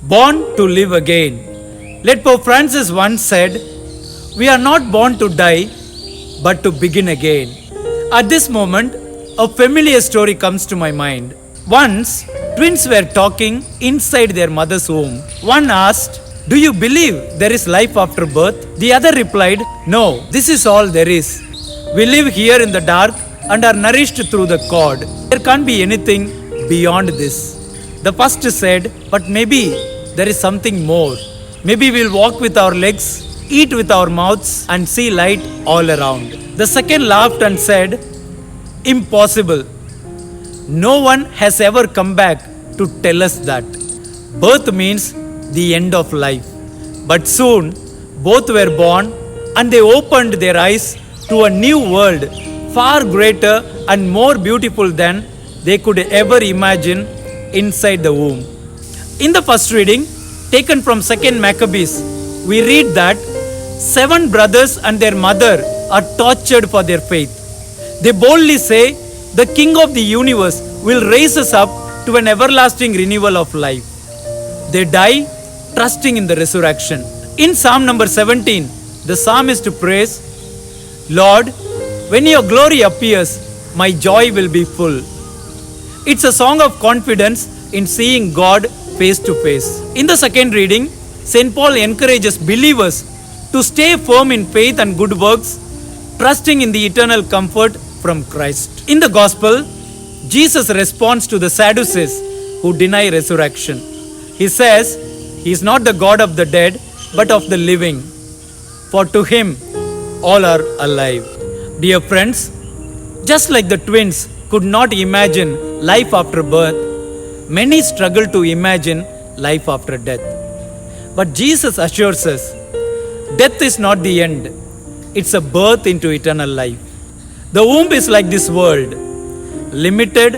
Born to live again. Let Pope Francis once said, "We are not born to die, but to begin again." At this moment, a familiar story comes to my mind. Once, twins were talking inside their mother's womb. One asked, "Do you believe there is life after birth?" The other replied, "No, this is all there is. We live here in the dark and are nourished through the cord. There can't be anything beyond this." The first said, "But maybe there is something more. Maybe we'll walk with our legs, eat with our mouths, and see light all around." The second laughed and said, "Impossible. No one has ever come back to tell us that. Birth means the end of life." But soon, both were born and they opened their eyes to a new world far greater and more beautiful than they could ever imagine inside the womb. In the first reading, taken from 2nd Maccabees, we read that 7 brothers and their mother are tortured for their faith. They boldly say, "The King of the universe will raise us up to an everlasting renewal of life." They die trusting in the resurrection. In Psalm number 17, the psalmist prays, "Lord, when your glory appears, my joy will be full." It's a song of confidence in seeing God face to face. In the second reading, St. Paul encourages believers to stay firm in faith and good works, trusting in the eternal comfort from Christ. In the Gospel, Jesus responds to the Sadducees who deny resurrection. He says, "He is not the God of the dead, but of the living, for to him all are alive." Dear friends, just like the twins could not imagine life after birth, many struggle to imagine life after death. But Jesus assures us, death is not the end, it's a birth into eternal life. The womb is like this world, limited,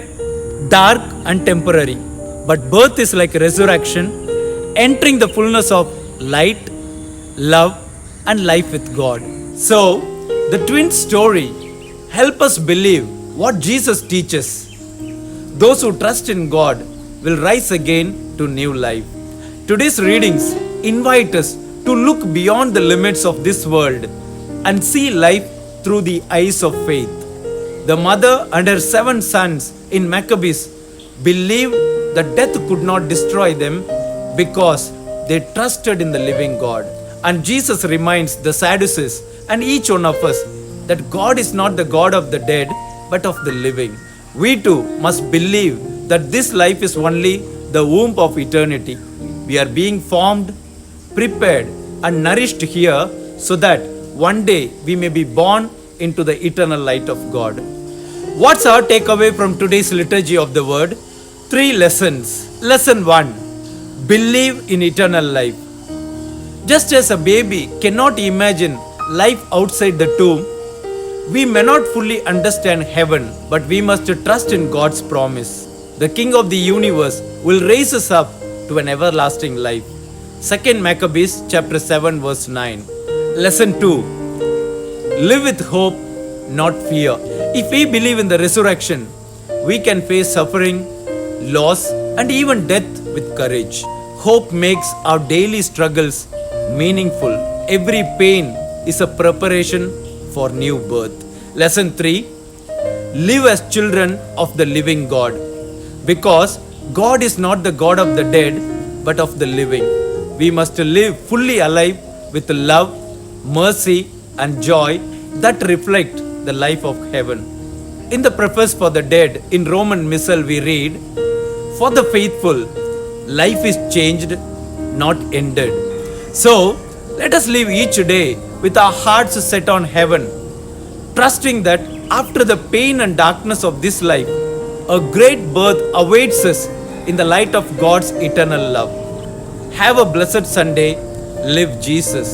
dark, and temporary. But birth is like resurrection, entering the fullness of light, love, and life with God. So, the twin story helps us believe what Jesus teaches. Those who trust in God will rise again to new life. Today's readings invite us to look beyond the limits of this world and see life through the eyes of faith. The mother and her 7 sons in Maccabees believed that death could not destroy them because they trusted in the living God. And Jesus reminds the Sadducees and each one of us that God is not the God of the dead but of the living. We too must believe that this life is only the womb of eternity. We are being formed, prepared, and nourished here so that one day we may be born into the eternal light of God. What's our takeaway from today's liturgy of the word? 3 lessons. Lesson 1. Believe in eternal life. Just as a baby cannot imagine life outside the tomb, we may not fully understand heaven, but we must trust in God's promise. The King of the universe will raise us up to an everlasting life. 2nd Maccabees chapter 7 verse 9. Lesson 2. Live with hope, not fear. If we believe in the resurrection, we can face suffering, loss, and even death with courage. Hope makes our daily struggles meaningful. Every pain is a preparation for new birth. Lesson 3. Live as children of the living God. Because God is not the God of the dead, but of the living. We must live fully alive with love, mercy, and joy that reflect the life of heaven. In the preface for the dead in Roman Missal we read, "For the faithful, life is changed, not ended." So, let us live each day with our hearts set on heaven, trusting that after the pain and darkness of this life, a great birth awaits us in the light of God's eternal love. Have a blessed Sunday. Live Jesus.